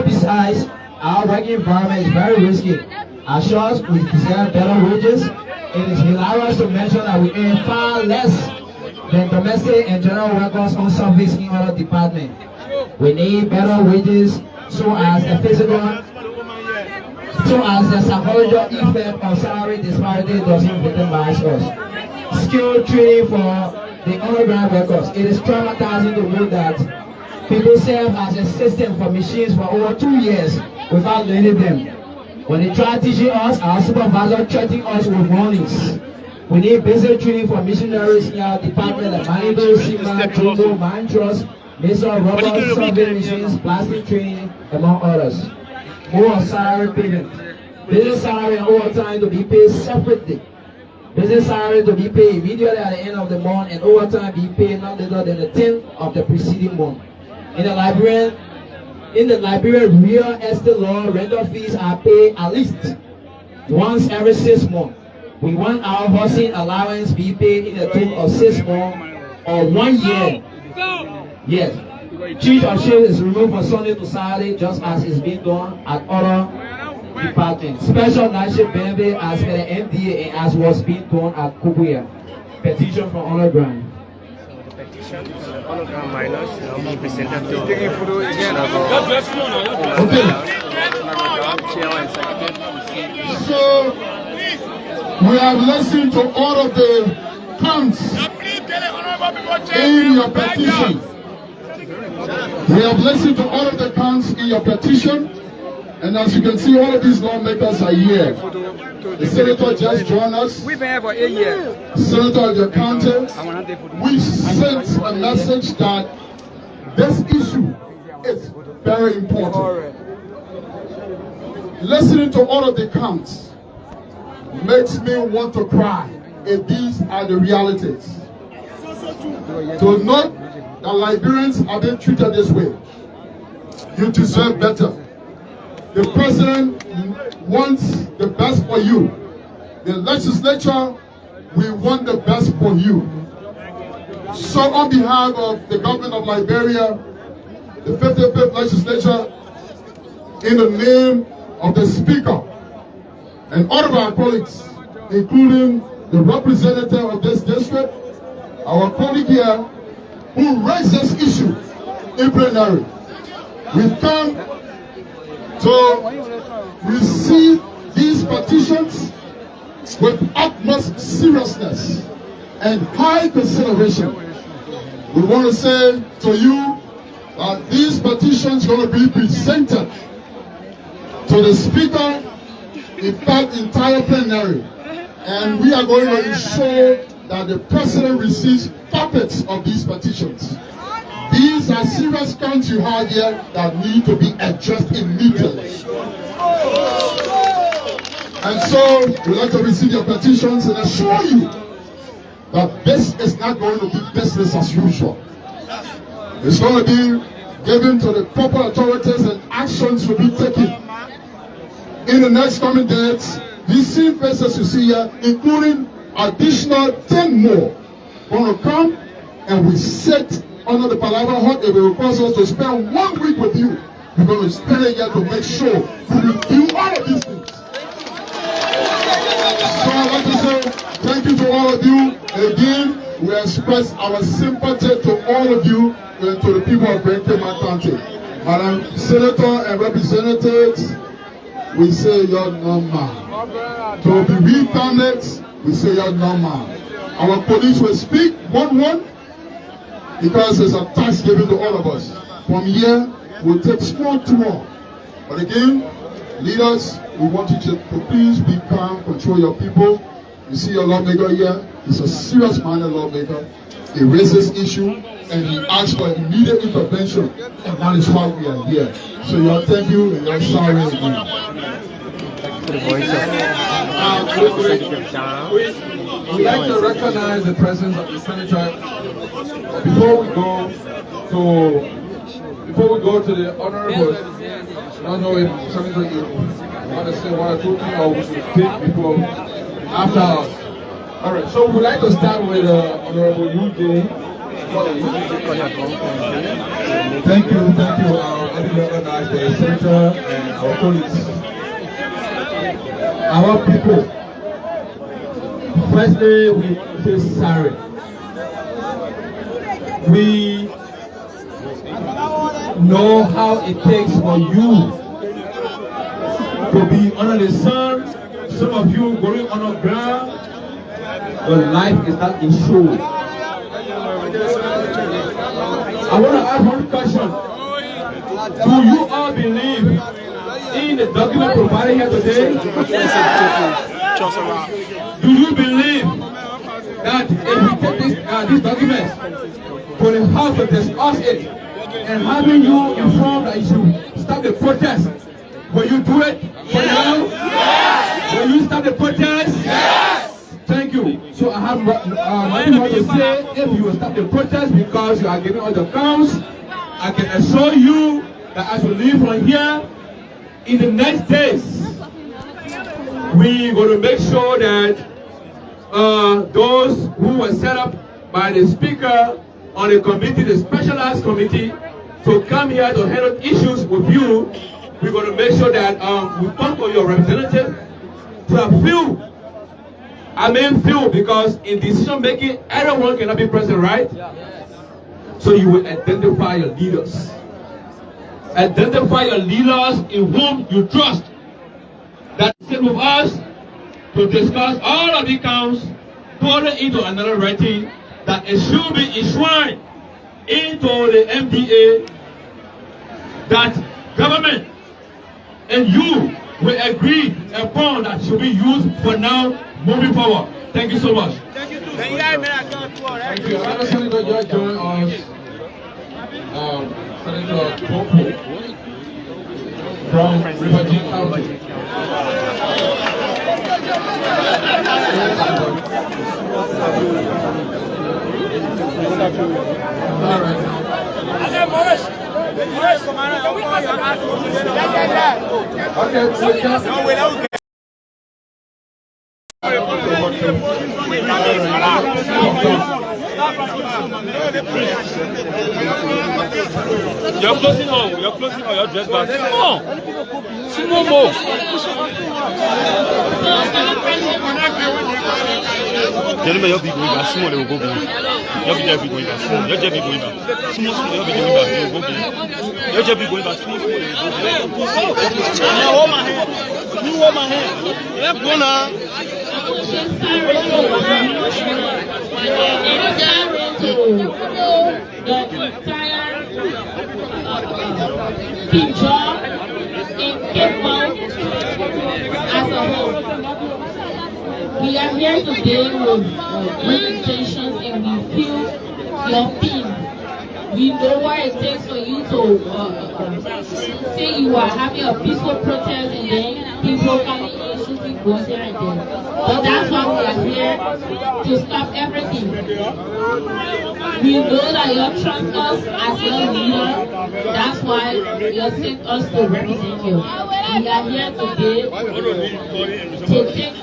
besides, our working environment is very risky. As such, we deserve better wages. It is hilarious to mention that we earn far less than domestic and general workers on service in other departments. We need better wages so as the psychological effect of salary disparity doesn't victimize us. Skill training for the underground workers. It is traumatizing to know that people serve as a system for machines for over 2 years without learning them. When they try teaching us, our supervisor threatening us with warnings. We need basic training for missionaries in our department like managers, Sima, Jumbo, Mine Trust, Mason, rubber, survey machines, plastic training, among others. More salary payment. Business salary and overtime to be paid separately. Business salary to be paid immediately at the end of the month and overtime be paid not later than the 10th of the preceding month. In the Liberian real estate law, rental fees are paid at least once every 6 months. We want our housing allowance be paid in the term of 6 months or 1 year. Yes. Change of shift is removed from Sunday to Saturday, just as is being done at other departments. Special night shift benefit as per the MDA and as was being done at Kubuya. Petition from underground. The petition for the underground miners now be presented to So we have listened to all of the counts in your petition. We have listened to all of the counts in your petition, and as you can see, all of these lawmakers are here. The senator just joined us. We've been here for 8 years. Senator of your county, we sent a message that this issue is very important. Listening to all of the counts makes me want to cry if these are the realities. To note that Liberians are being treated this way, you deserve better. The president wants the best for you. The legislature, we want the best for you. So on behalf of the government of Liberia, the 55th legislature, in the name of the speaker and all of our colleagues, including the representative of this district, our colleague here, who raised this issue in plenary. We've come to receive these petitions with utmost seriousness and high consideration. We want to say to you that these petitions are going to be presented to the speaker, in fact, entire plenary, and we are going to ensure that the president receives copies of these petitions. These are serious counts you have here that need to be addressed immediately. And so, we'd like to receive your petitions and assure you that this is not going to be business as usual. It's going to be given to the proper authorities and actions will be taken. In the next coming days, these same faces you see here, including additional 10 more, going to come and we sit under the Palava Hut. It will request us to spend 1 week with you. We're going to spend it here to make sure we review all of these things. So I'd like to say thank you to all of you. Again, we express our sympathy to all of you and to the people of Yekeh County. Madam Senator and representatives, we say your number. To the real families, we say your number. Our police will speak one because it's a task given to all of us. From here, we'll take small tour. But again, leaders, we want you to please be calm, control your people, You see your lawmaker here, he's a serious-minded lawmaker. He raises issue and he asks for immediate intervention, and that is why we are here. So y'all thank you and y'all sorry again. We'd like to recognize the presence of the senator. Before we go to the honorable, I don't know if Senator you want to say one or two things, or we should speak before after us. All right, so we'd like to start with Honorable Yekeh. Thank you. I didn't recognize the senator and our colleagues. Our people. Firstly, we want to say sorry. We know how it takes for you to be under the sun. Some of you going on the ground. Your life is not insured. I want to ask one question. Do you all believe in the document provided here today? Do you believe that if we take this document to the House to discuss it and having you informed that you should stop the protest, will you do it for now? Yes! Will you stop the protest? Yes! Thank you. So I have nothing more to say. If you will stop the protest because you are giving all the counts, I can assure you that as we leave from here, in the next days, we're going to make sure that those who were set up by the speaker on the committee, the specialized committee, to come here to handle issues with you, we're going to make sure that we talk to your representative to a few. I mean few, because in decision making, everyone cannot be present, right? So you will identify your leaders. Identify your leaders in whom you trust. That sit with us to discuss all of the counts, put it into another writing that it should be enshrined into the MDA that government and you will agree upon that should be used for now moving forward. Thank you so much. Thank you. Thank you. Another senator just joined us, Senator Popo from Riverton County. All right. You're closing on your dress back. Small more. Gentlemen, you'll be going back. Small, they will go back. You'll be there, be going back. Small, you'll just be going back. Small, you'll be going back. They will go back. You'll just be going back. Small, they will go back. Hold my hand. You hold my hand. Let's go now. The entire picture in Cape Town as a whole. We are here today with good intentions and we feel your pain. We know what it takes for you to say you are having a peaceful protest and then people coming in shooting guns here and there. But that's why we are here to stop everything. We know that you trust us as your leader. That's why you sent us to represent you. We are here today to take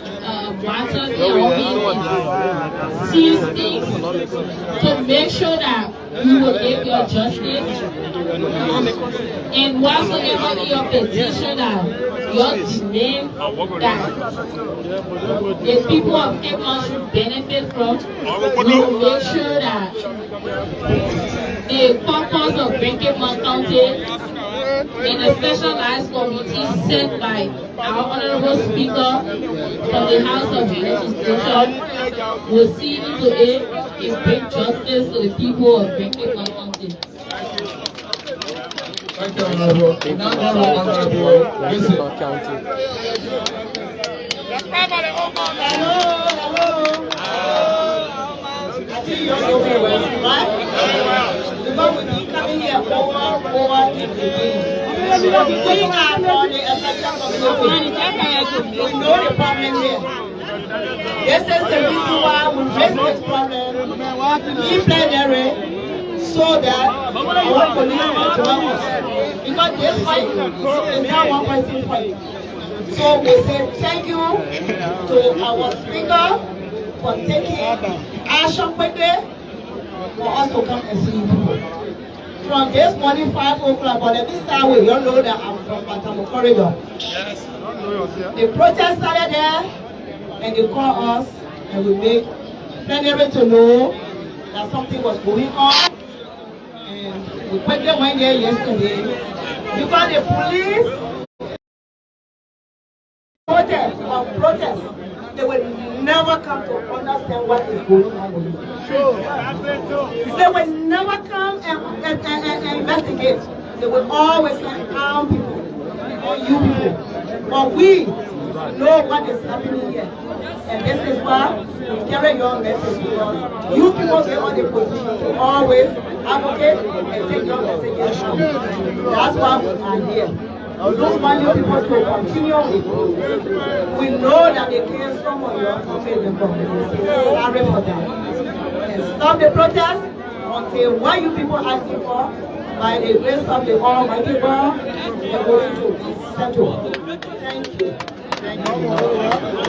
matters in our hands, seize things, to make sure that we will give your justice. And whatsoever in your petition that your demand that the people of Cape Town should benefit from, we will make sure that the purpose of Cape Town County in a specialized committee set by our Honorable Speaker from the House of Legislation will see into it and bring justice to the people of Cape Town County. Thank you, Honorable. Honorable, listen. I think you know me well, right? Because we've been coming here over and again. We are from the essential community. We know the problem here. This is the reason why we raise this problem in plenary so that our police can join us. Because this fight is not one person fight. So we say thank you to our speaker for taking action quickly for us to come and see people. From this morning 5 o'clock, but let me start with you know that I'm from Batamu Corridor. Yes. The protest started there and they called us and we made plenary to know that something was going on. And we quickly went there yesterday because the police protest, they will never come to understand what is going on. They will never come and investigate. They will always send armed people or you people. But we know what is happening here. And this is why we carry your message because you people get on the position to always advocate and take your messages out. That's why we are here. We don't want you people to continue. We know that they can't some of your family members. Sorry for that. And stop the protest until what you people are asking for, by the grace of the Almighty God, they're going to be settled. Thank you. Thank you.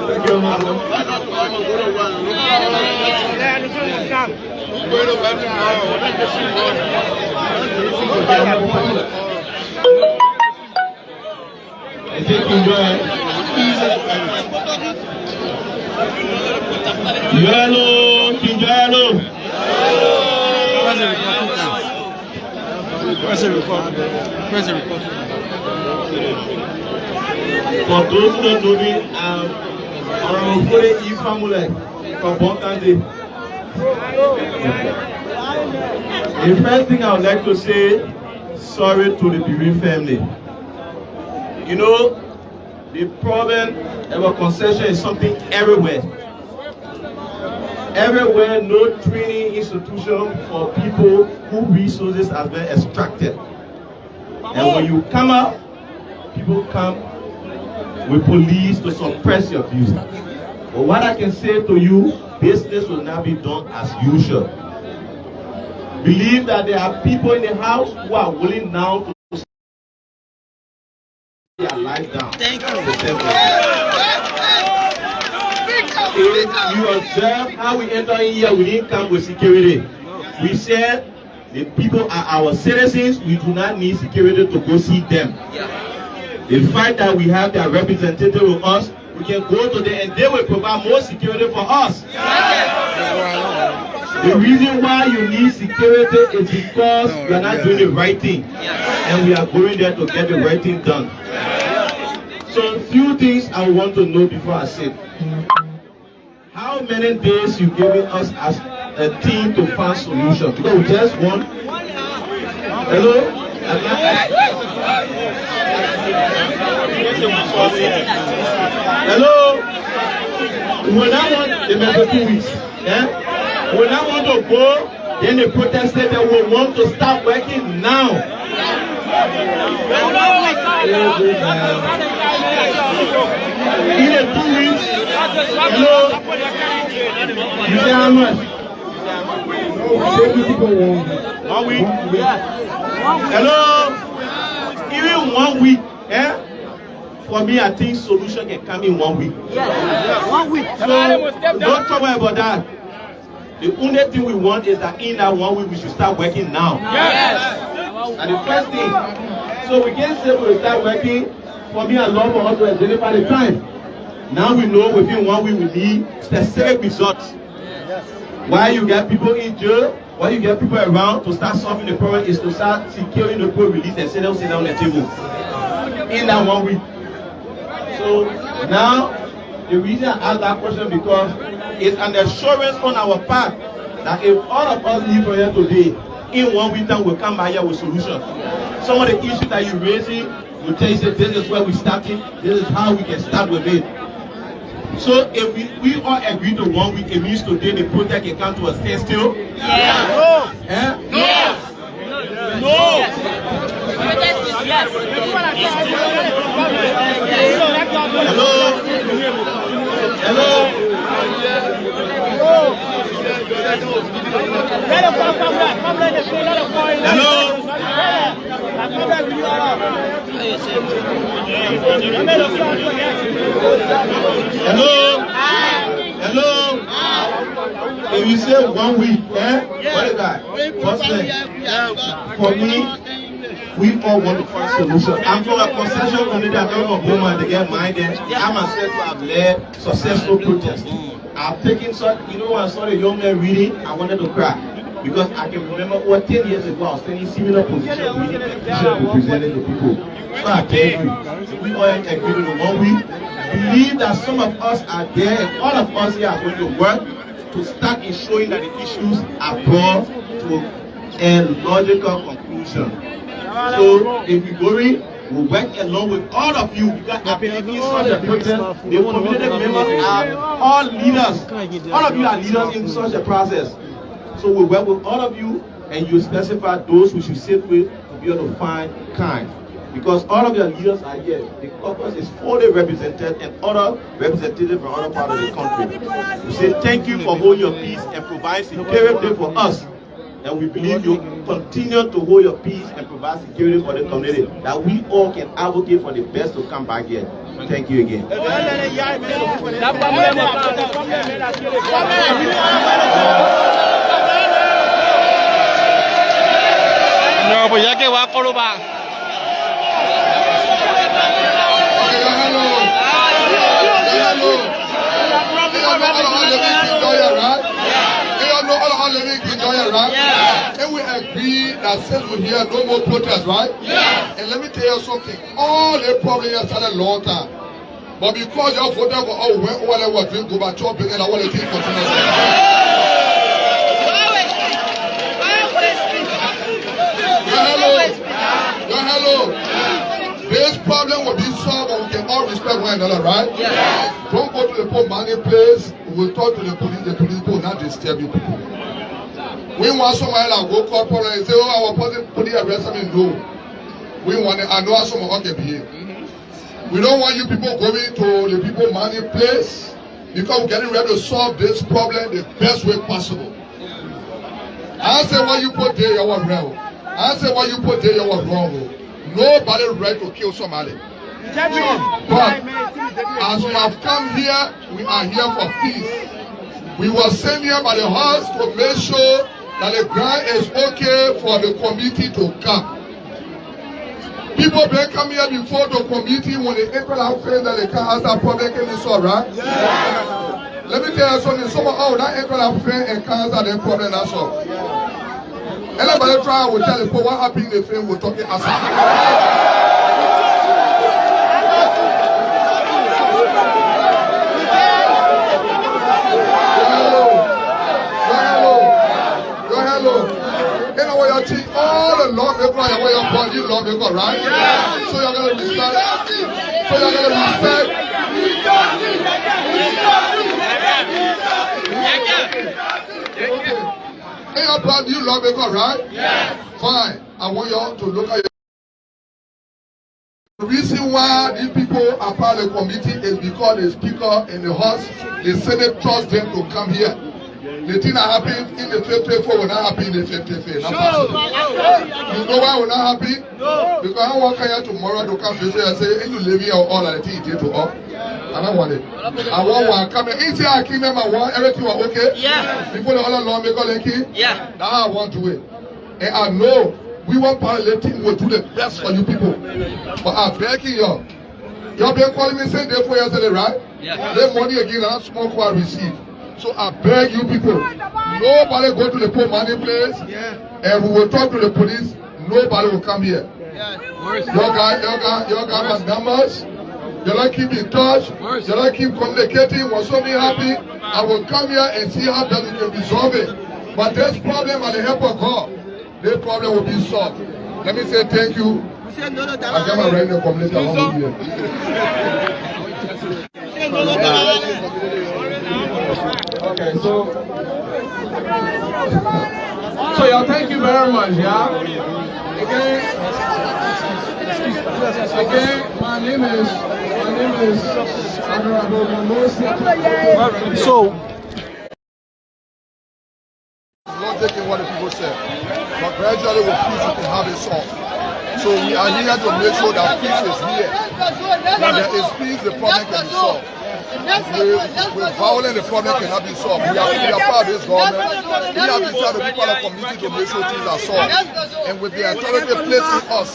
Thank you, madam. I think Kinjalo. For those who don't know me, I'm Honorable Ifamule from Bontande. The first thing I would like to say, sorry to the bereaved family. You know, the problem about concession is something everywhere. Everywhere, no training institution for people who resources have been extracted. And when you come out, people come with police to suppress your views. But what I can say to you, business will not be done as usual. Believe that there are people in the house who are willing now to their life down. Thank you. If you observe how we enter in here, we didn't come with security. We said the people are our citizens. We do not need security to go see them. The fact that we have their representative with us, we can go to them and they will provide more security for us. The reason why you need security is because we are not doing the right thing. And we are going there to get the right thing done. So a few things I want to know before I sit. How many days you giving us as a team to find solutions? Because we just want. Hello? Hello? We will not want the next 2 weeks. Yeah? We will not want to go. Then the protesters that will want to start working now. In 2 weeks, hello, you say how much? 1 week? Hello? Even 1 week, eh? For me, I think solution can come in 1 week. 1 week. So, don't trouble about that. The only thing we want is that in that 1 week, we should start working now. Yes. And the first thing, so we can say we'll start working. For me, I love for us to identify the time. Now we know within 1 week we need specific results. Why you get people in jail, why you get people around to start solving the problem is to start securing the poor release and sit down on the table. In that 1 week. So now, the reason I ask that question because it's an assurance on our part that if all of us leave here today, in 1 week time we'll come back here with solutions. Some of the issues that you're raising will tell you that this is where we're starting, this is how we can start with it. So if we all agree to 1 week, it means today the project can come to a standstill? Yes. No. Eh? No. Yes. No. Yes. Hello. Hello. Hello. Hello. If you say 1 week, eh? What is that? What's that? For me, we all want to find solution. I'm from a concession community. I'm not from woman to get mine. Then I myself have led successful protests. I've taken such, you know, when I saw the young man reading, I wanted to cry. Because I can remember what 10 years ago I was standing similar position reading representing the people. So I tell you, we all agree to 1 week. Believe that some of us are there and all of us here are going to work to start ensuring that the issues are brought to a logical conclusion. So if we go in, we work along with all of you because I believe in such a process. The community members are all leaders. All of you are leaders in such a process. So we work with all of you and you specify those we should sit with to be able to find kind. Because all of your leaders are here. The caucus is fully represented and other representatives from other parts of the country. We say thank you for holding your peace and providing security for us. And we believe you continue to hold your peace and provide security for the community. That we all can advocate for the best to come back here. Thank you again. No, pues Yekeh Kolubah. And we agree that since we're here, no more protests, right? Yes. And let me tell you something. All the problems started a long time. But because you voted for all when all I was doing, go back to and I want to take control. Hello. This problem will be solved and we can all respect one another, right? Yes. Don't go to the poor money place. We will talk to the police will not disturb you people. We want somebody that go call problem and say, oh, our police arrest me. No. We want to, I know someone can behave. We don't want you people going to the people money place because we're getting ready to solve this problem the best way possible. I say what you put there, you are wrong. I say what you put there, you are wrong. Nobody right to kill somebody. But as we have come here, we are here for peace. We were sent here by the house to make sure that the ground is okay for the committee to come. People been come here before the committee when the April have failed that they can't have that problem can be solved, right? Yeah. Let me tell you something. Someone that April have failed and can't have that problem that's all. Anybody try will tell the people what happened in the film we're talking outside. All the lawmakers are your body lawmaker, right? Yes. So you're gonna respect. So you're gonna respect. Okay. You're body lawmaker, right? Yes. Fine. I want you all to look at your. The reason why these people are part of the committee is because the speaker in the House, the Senate trusts them to come here. The thing that happens in the 2024 will not happen in the 2025. Not possible. You know why will not happen? No. Because I walk here tomorrow to come visit and say, "Hey, you live here all the thing you did to all." I don't want it. I want one come here. Is I came here, I want everything was okay? Yeah. Before the other lawmaker like it? Yeah. Now I want to wait. And I know we want parliament team will do the best for you people. But I'm begging you. You have been calling me saying day 4 yesterday, right? Yeah. That money again, and small I receive. So I beg you people, nobody go to the poor money place, and we will talk to the police, nobody will come here. Your guys have numbers, you like keep in touch, you like keep communicating, when something happy, I will come here and see how best we can resolve it. But this problem, with the help of God, this problem will be solved. Let me say thank you. I got my radio community along here. Okay, so y'all, thank you very much, yeah. Again, my name is Honorable Moses. So, not taking what the people said, but gradually with peace we can have it solved. So we are here to make sure that peace is here. When there is peace, the problem can be solved. With violence, the problem cannot be solved. We are part of this government. We have been trying to be part of the community to make sure things are solved. And with the authority placed in us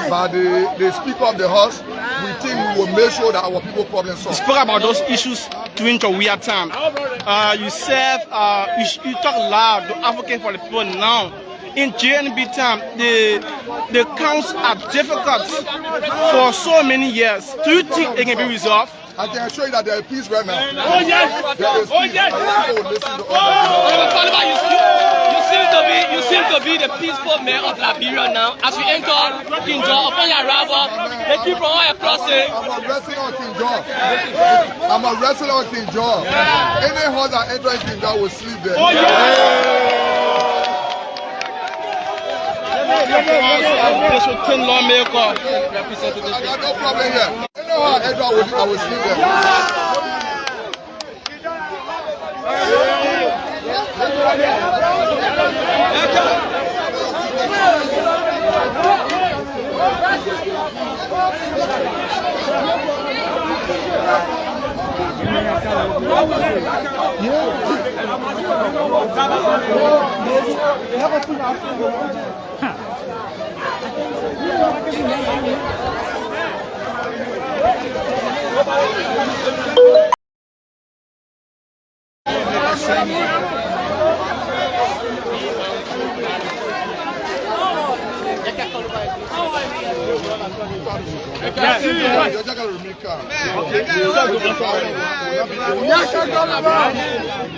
by the Speaker of the House, we think we will make sure that our people problems solved. you spoke about those issues during the weird time. You said you talk loud to advocate for the people now. In JNB time, the counts are difficult for so many years. Do you think it can be resolved? I can assure you that there is peace right now. Oh yes! There is peace. Oh yes! You seem to be the peaceful mayor of Liberia now. As you enter King George, upon your arrival, the people all across it. I'm arresting on King George. I'm arresting on King George. Any horse that enters King George will sleep there. Oh yes! I got no problem here. You know how Edward I will sleep there.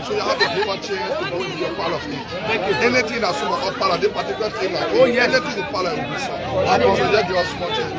So you have to give a chance to go into your part of it. Anything that's so much part of the particular thing, like anything you part of will be solved. I also just give us small chance.